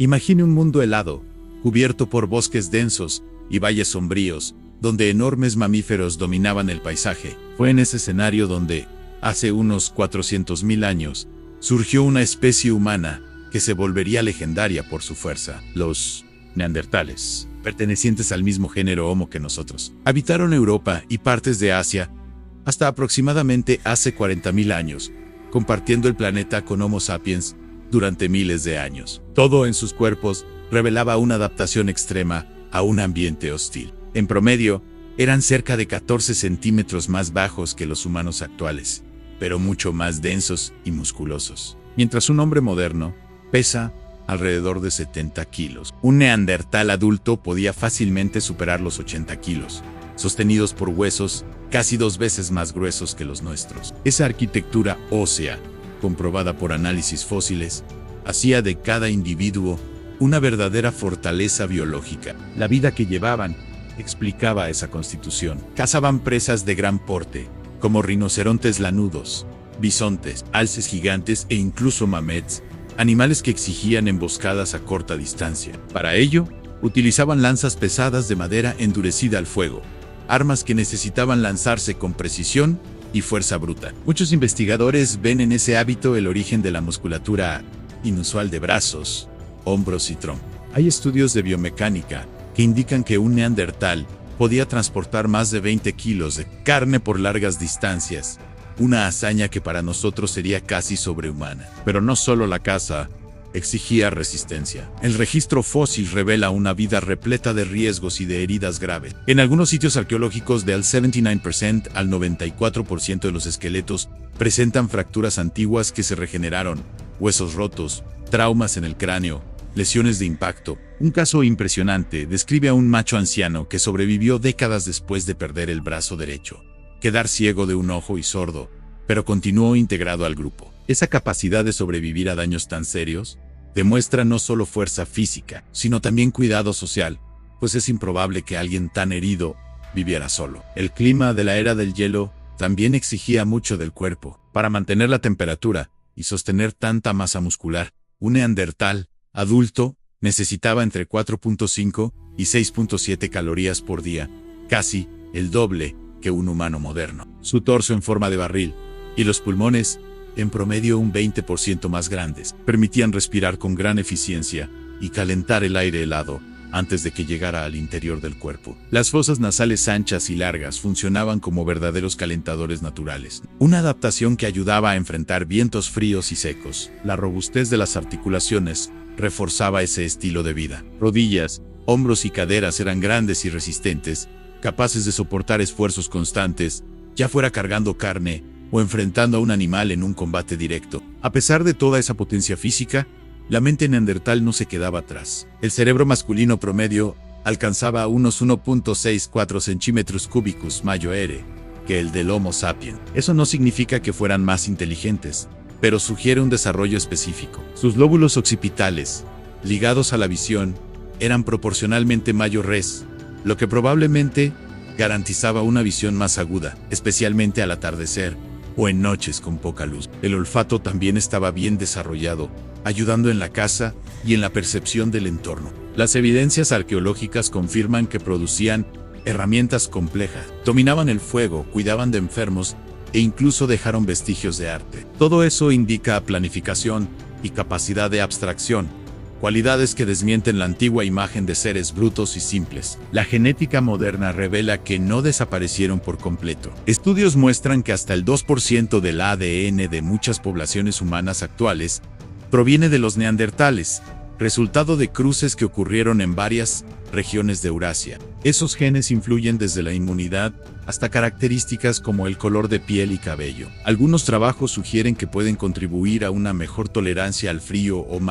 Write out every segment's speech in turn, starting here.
Imagine un mundo helado, cubierto por bosques densos y valles sombríos, donde enormes mamíferos dominaban el paisaje. Fue en ese escenario donde, hace unos 400.000 años, surgió una especie humana que se volvería legendaria por su fuerza: los neandertales, pertenecientes al mismo género Homo que nosotros. Habitaron Europa y partes de Asia hasta aproximadamente hace 40.000 años, compartiendo el planeta con Homo sapiens durante miles de años. Todo en sus cuerpos revelaba una adaptación extrema a un ambiente hostil. En promedio, eran cerca de 14 centímetros más bajos que los humanos actuales, pero mucho más densos y musculosos. Mientras un hombre moderno pesa alrededor de 70 kilos, un neandertal adulto podía fácilmente superar los 80 kilos, sostenidos por huesos casi 2 veces más gruesos que los nuestros. Esa arquitectura ósea, comprobada por análisis fósiles, hacía de cada individuo una verdadera fortaleza biológica. La vida que llevaban explicaba esa constitución. Cazaban presas de gran porte, como rinocerontes lanudos, bisontes, alces gigantes e incluso mamets, animales que exigían emboscadas a corta distancia. Para ello, utilizaban lanzas pesadas de madera endurecida al fuego, armas que necesitaban lanzarse con precisión y fuerza bruta. Muchos investigadores ven en ese hábito el origen de la musculatura inusual de brazos, hombros y tronco. Hay estudios de biomecánica que indican que un neandertal podía transportar más de 20 kilos de carne por largas distancias, una hazaña que para nosotros sería casi sobrehumana. Pero no solo la caza exigía resistencia. El registro fósil revela una vida repleta de riesgos y de heridas graves. En algunos sitios arqueológicos, del 79% al 94% de los esqueletos presentan fracturas antiguas que se regeneraron, huesos rotos, traumas en el cráneo, lesiones de impacto. Un caso impresionante describe a un macho anciano que sobrevivió décadas después de perder el brazo derecho, quedar ciego de un ojo y sordo, pero continuó integrado al grupo. Esa capacidad de sobrevivir a daños tan serios demuestra no solo fuerza física, sino también cuidado social, pues es improbable que alguien tan herido viviera solo. El clima de la era del hielo también exigía mucho del cuerpo. Para mantener la temperatura y sostener tanta masa muscular, un neandertal adulto necesitaba entre 4.5 y 6.7 calorías por día, casi el doble que un humano moderno. Su torso en forma de barril y los pulmones, en promedio un 20% más grandes, permitían respirar con gran eficiencia y calentar el aire helado antes de que llegara al interior del cuerpo. Las fosas nasales anchas y largas funcionaban como verdaderos calentadores naturales, una adaptación que ayudaba a enfrentar vientos fríos y secos. La robustez de las articulaciones reforzaba ese estilo de vida. Rodillas, hombros y caderas eran grandes y resistentes, capaces de soportar esfuerzos constantes, ya fuera cargando carne o enfrentando a un animal en un combate directo. A pesar de toda esa potencia física, la mente neandertal no se quedaba atrás. El cerebro masculino promedio alcanzaba unos 1.64 centímetros cúbicos mayor que el del Homo sapiens. Eso no significa que fueran más inteligentes, pero sugiere un desarrollo específico. Sus lóbulos occipitales, ligados a la visión, eran proporcionalmente mayores, lo que probablemente garantizaba una visión más aguda, especialmente al atardecer o en noches con poca luz. El olfato también estaba bien desarrollado, ayudando en la caza y en la percepción del entorno. Las evidencias arqueológicas confirman que producían herramientas complejas, dominaban el fuego, cuidaban de enfermos e incluso dejaron vestigios de arte. Todo eso indica planificación y capacidad de abstracción, cualidades que desmienten la antigua imagen de seres brutos y simples. La genética moderna revela que no desaparecieron por completo. Estudios muestran que hasta el 2% del ADN de muchas poblaciones humanas actuales proviene de los neandertales, resultado de cruces que ocurrieron en varias regiones de Eurasia. Esos genes influyen desde la inmunidad hasta características como el color de piel y cabello. Algunos trabajos sugieren que pueden contribuir a una mejor tolerancia al frío o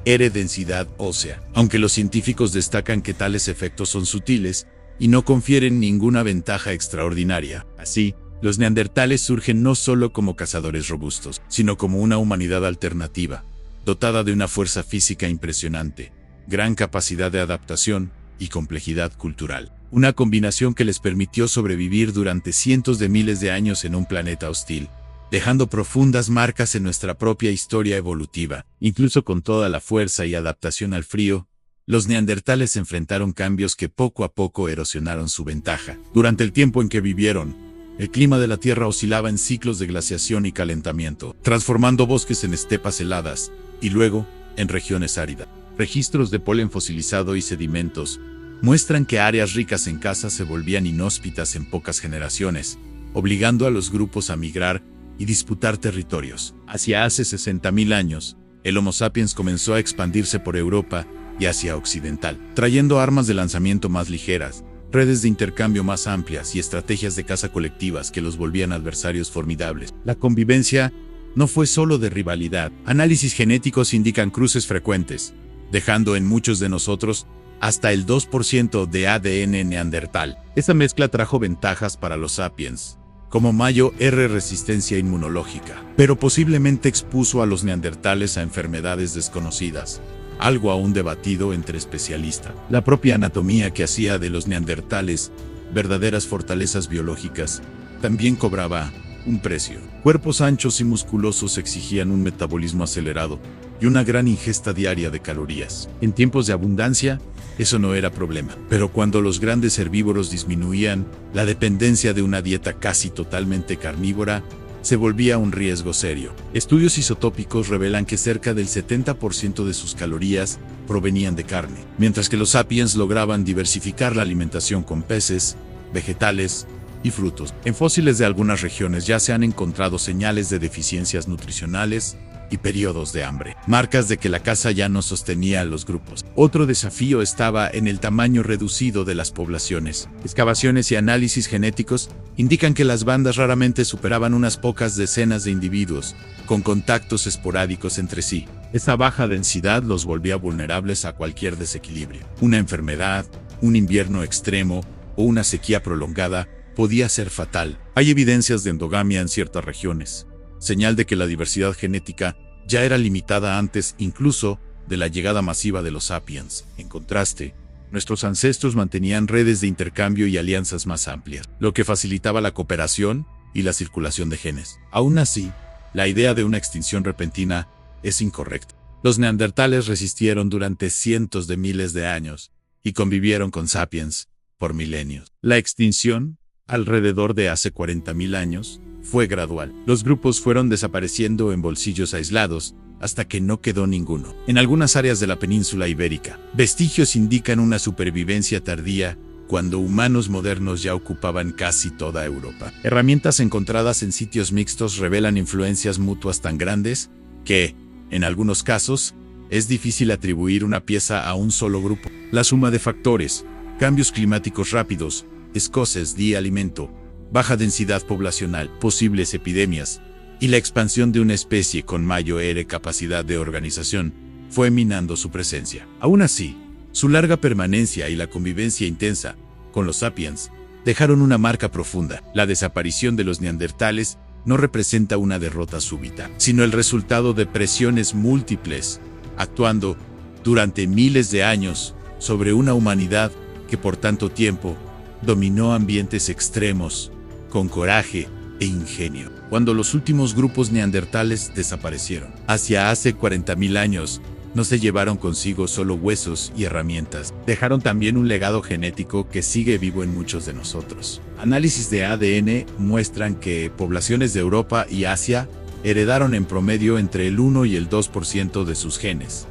densidad ósea, aunque los científicos destacan que tales efectos son sutiles y no confieren ninguna ventaja extraordinaria. Así, los neandertales surgen no solo como cazadores robustos, sino como una humanidad alternativa, dotada de una fuerza física impresionante, gran capacidad de adaptación y complejidad cultural. Una combinación que les permitió sobrevivir durante cientos de miles de años en un planeta hostil, dejando profundas marcas en nuestra propia historia evolutiva. Incluso con toda la fuerza y adaptación al frío, los neandertales enfrentaron cambios que poco a poco erosionaron su ventaja. Durante el tiempo en que vivieron, el clima de la Tierra oscilaba en ciclos de glaciación y calentamiento, transformando bosques en estepas heladas y luego en regiones áridas. Registros de polen fosilizado y sedimentos muestran que áreas ricas en caza se volvían inhóspitas en pocas generaciones, obligando a los grupos a migrar y disputar territorios. Hacia hace 60.000 años, el Homo sapiens comenzó a expandirse por Europa y Asia Occidental, trayendo armas de lanzamiento más ligeras, redes de intercambio más amplias y estrategias de caza colectivas que los volvían adversarios formidables. La convivencia no fue solo de rivalidad. Análisis genéticos indican cruces frecuentes, dejando en muchos de nosotros hasta el 2% de ADN neandertal. Esa mezcla trajo ventajas para los sapiens, como mayor resistencia inmunológica, pero posiblemente expuso a los neandertales a enfermedades desconocidas, algo aún debatido entre especialistas. La propia anatomía que hacía de los neandertales verdaderas fortalezas biológicas también cobraba un precio. Cuerpos anchos y musculosos exigían un metabolismo acelerado y una gran ingesta diaria de calorías. En tiempos de abundancia, eso no era problema. Pero cuando los grandes herbívoros disminuían, la dependencia de una dieta casi totalmente carnívora se volvía un riesgo serio. Estudios isotópicos revelan que cerca del 70% de sus calorías provenían de carne, mientras que los sapiens lograban diversificar la alimentación con peces, vegetales y frutos. En fósiles de algunas regiones ya se han encontrado señales de deficiencias nutricionales y periodos de hambre, marcas de que la caza ya no sostenía a los grupos. Otro desafío estaba en el tamaño reducido de las poblaciones. Excavaciones y análisis genéticos indican que las bandas raramente superaban unas pocas decenas de individuos, con contactos esporádicos entre sí. Esa baja densidad los volvía vulnerables a cualquier desequilibrio. Una enfermedad, un invierno extremo o una sequía prolongada podía ser fatal. Hay evidencias de endogamia en ciertas regiones, señal de que la diversidad genética ya era limitada antes incluso de la llegada masiva de los sapiens. En contraste, nuestros ancestros mantenían redes de intercambio y alianzas más amplias, lo que facilitaba la cooperación y la circulación de genes. Aún así, la idea de una extinción repentina es incorrecta. Los neandertales resistieron durante cientos de miles de años y convivieron con sapiens por milenios. La extinción, alrededor de hace 40.000 años, fue gradual. Los grupos fueron desapareciendo en bolsillos aislados hasta que no quedó ninguno. En algunas áreas de la península ibérica, vestigios indican una supervivencia tardía cuando humanos modernos ya ocupaban casi toda Europa. Herramientas encontradas en sitios mixtos revelan influencias mutuas tan grandes que, en algunos casos, es difícil atribuir una pieza a un solo grupo. La suma de factores, cambios climáticos rápidos, escasez de alimento, baja densidad poblacional, posibles epidemias y la expansión de una especie con mayor capacidad de organización fue minando su presencia. Aún así, su larga permanencia y la convivencia intensa con los sapiens dejaron una marca profunda. La desaparición de los neandertales no representa una derrota súbita, sino el resultado de presiones múltiples, actuando durante miles de años sobre una humanidad que por tanto tiempo dominó ambientes extremos con coraje e ingenio. Cuando los últimos grupos neandertales desaparecieron, hacia hace 40.000 años, no se llevaron consigo solo huesos y herramientas, dejaron también un legado genético que sigue vivo en muchos de nosotros. Análisis de ADN muestran que poblaciones de Europa y Asia heredaron en promedio entre el 1 y el 2% de sus genes.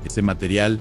Ese material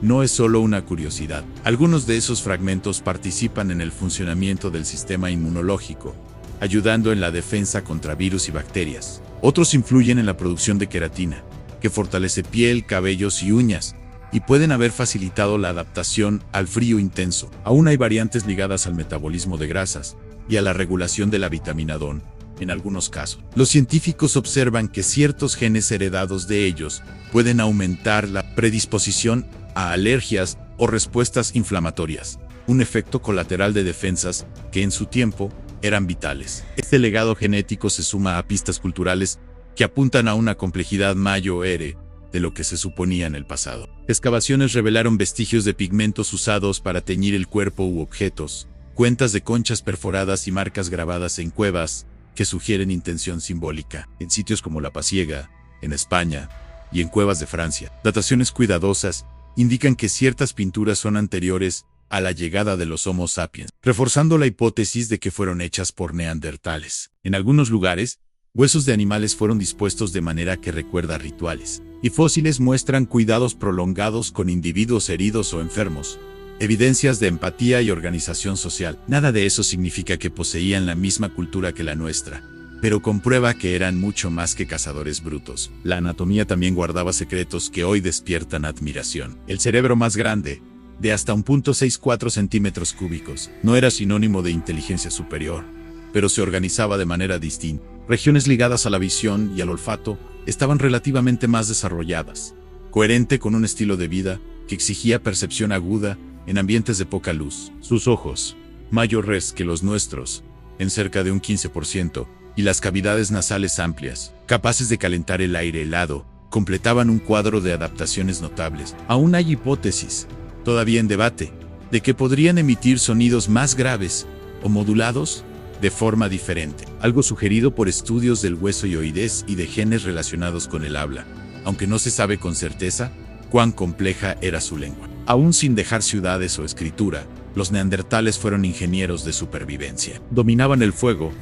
no es solo una curiosidad. Algunos de esos fragmentos participan en el funcionamiento del sistema inmunológico, ayudando en la defensa contra virus y bacterias. Otros influyen en la producción de queratina, que fortalece piel, cabellos y uñas, y pueden haber facilitado la adaptación al frío intenso. Aún hay variantes ligadas al metabolismo de grasas y a la regulación de la vitamina D, en algunos casos. Los científicos observan que ciertos genes heredados de ellos pueden aumentar la predisposición a alergias o respuestas inflamatorias, un efecto colateral de defensas que en su tiempo eran vitales. Este legado genético se suma a pistas culturales que apuntan a una complejidad mayor de lo que se suponía en el pasado. Excavaciones revelaron vestigios de pigmentos usados para teñir el cuerpo u objetos, cuentas de conchas perforadas y marcas grabadas en cuevas que sugieren intención simbólica, en sitios como La Pasiega, en España, y en cuevas de Francia. Dataciones cuidadosas indican que ciertas pinturas son anteriores a la llegada de los Homo sapiens, reforzando la hipótesis de que fueron hechas por neandertales. En algunos lugares, huesos de animales fueron dispuestos de manera que recuerda rituales, y fósiles muestran cuidados prolongados con individuos heridos o enfermos, evidencias de empatía y organización social. Nada de eso significa que poseían la misma cultura que la nuestra, pero comprueba que eran mucho más que cazadores brutos. La anatomía también guardaba secretos que hoy despiertan admiración. El cerebro más grande, de hasta 1.64 centímetros cúbicos, no era sinónimo de inteligencia superior, pero se organizaba de manera distinta. Regiones ligadas a la visión y al olfato estaban relativamente más desarrolladas, coherente con un estilo de vida que exigía percepción aguda en ambientes de poca luz. Sus ojos, mayores que los nuestros, en cerca de un 15%, y las cavidades nasales amplias, capaces de calentar el aire helado, completaban un cuadro de adaptaciones notables. Aún hay hipótesis, todavía en debate, de que podrían emitir sonidos más graves o modulados de forma diferente, algo sugerido por estudios del hueso y oidez y de genes relacionados con el habla, aunque no se sabe con certeza cuán compleja era su lengua. Aún sin dejar ciudades o escritura, los neandertales fueron ingenieros de supervivencia. Dominaban el fuego,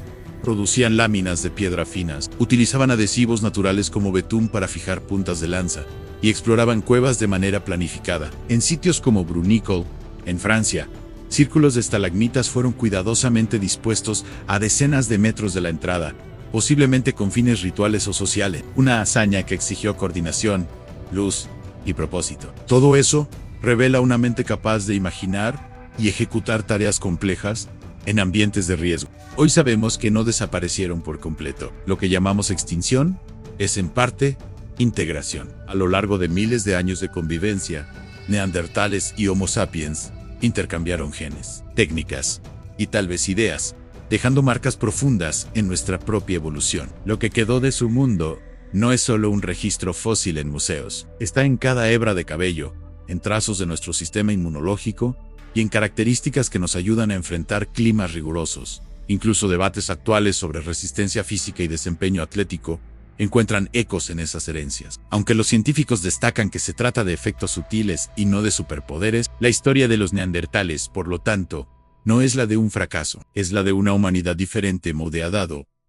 producían láminas de piedra finas, utilizaban adhesivos naturales como betún para fijar puntas de lanza, y exploraban cuevas de manera planificada. En sitios como Brunico, en Francia, círculos de estalagmitas fueron cuidadosamente dispuestos a decenas de metros de la entrada, posiblemente con fines rituales o sociales, una hazaña que exigió coordinación, luz y propósito. Todo eso revela una mente capaz de imaginar y ejecutar tareas complejas en ambientes de riesgo. Hoy sabemos que no desaparecieron por completo. Lo que llamamos extinción es en parte integración. A lo largo de miles de años de convivencia, neandertales y Homo sapiens intercambiaron genes, técnicas y tal vez ideas, dejando marcas profundas en nuestra propia evolución. Lo que quedó de su mundo no es solo un registro fósil en museos, está en cada hebra de cabello, en trazos de nuestro sistema inmunológico y en características que nos ayudan a enfrentar climas rigurosos. Incluso debates actuales sobre resistencia física y desempeño atlético encuentran ecos en esas herencias. Aunque los científicos destacan que se trata de efectos sutiles y no de superpoderes, la historia de los neandertales, por lo tanto, no es la de un fracaso, es la de una humanidad diferente modeada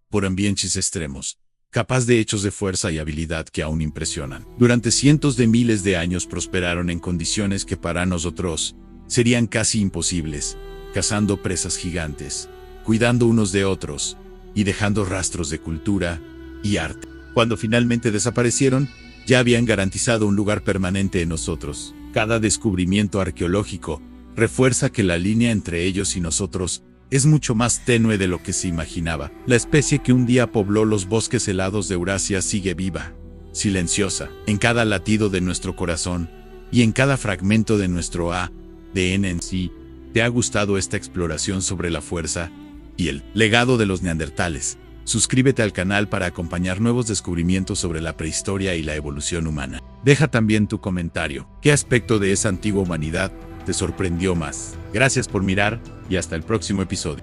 por ambientes extremos, capaz de hechos de fuerza y habilidad que aún impresionan. Durante cientos de miles de años prosperaron en condiciones que para nosotros serían casi imposibles, cazando presas gigantes, cuidando unos de otros y dejando rastros de cultura y arte. Cuando finalmente desaparecieron, ya habían garantizado un lugar permanente en nosotros. Cada descubrimiento arqueológico refuerza que la línea entre ellos y nosotros es mucho más tenue de lo que se imaginaba. La especie que un día pobló los bosques helados de Eurasia sigue viva, silenciosa, en cada latido de nuestro corazón y en cada fragmento de nuestro ADN en sí. ¿Te ha gustado esta exploración sobre la fuerza y el legado de los neandertales? Suscríbete al canal para acompañar nuevos descubrimientos sobre la prehistoria y la evolución humana. Deja también tu comentario. ¿Qué aspecto de esa antigua humanidad te sorprendió más? Gracias por mirar y hasta el próximo episodio.